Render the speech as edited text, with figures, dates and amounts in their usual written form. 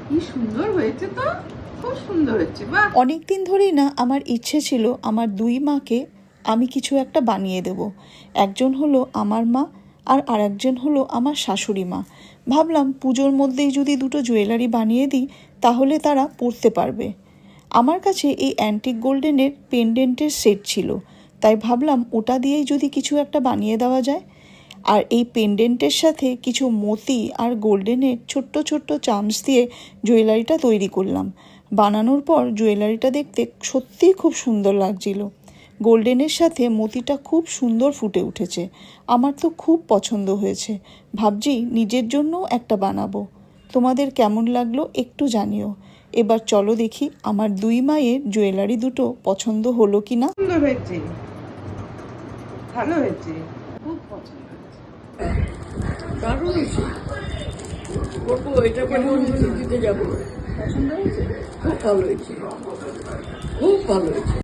কি সুন্দর হয়েছে তো, খুব সুন্দর হয়েছে। বাহ, অনেক দিন ধরেই না আমার ইচ্ছে ছিল আমার দুই মাকে আমি কিছু একটা বানিয়ে দেব। একজন হলো আমার মা আর আরেকজন হলো আমার শাশুড়ি মা। ভাবলাম পুজোর মধ্যেই যদি দুটো জুয়েলারি বানিয়ে দিই তাহলে তারা পরতে পারবে। আমার কাছে এই অ্যান্টিক গোল্ডেনের পেন্ডেন্টের সেট ছিল, তাই ভাবলাম ওটা দিয়েই যদি কিছু একটা বানিয়ে দেওয়া যায়। আর এই পেন্ডেন্টের সাথে কিছু মতি আর গোল্ডেনের ছোট্ট ছোট্ট চামচ দিয়ে জুয়েলারিটা তৈরি করলাম। বানানোর পর জুয়েলারিটা দেখতে সত্যিই খুব সুন্দর লাগছিল। গোল্ডেনের সাথে মতিটা খুব সুন্দর ফুটে উঠেছে। আমার তো খুব পছন্দ হয়েছে। ভাবছি নিজের জন্যও একটা বানাবো। তোমাদের কেমন লাগলো একটু জানিও। এবার চলো দেখি আমার দুই মায়ের জুয়েলারি দুটো পছন্দ হলো কি না। সুন্দর হয়েছে, ভালো হয়েছে, খুব পছন্দ হয়েছে। দারুণ হয়েছে। করবো এটা কেমন দিতে যাবো। পছন্দ হয়েছে, খুব ভালো হয়েছে, খুব ভালো হয়েছে।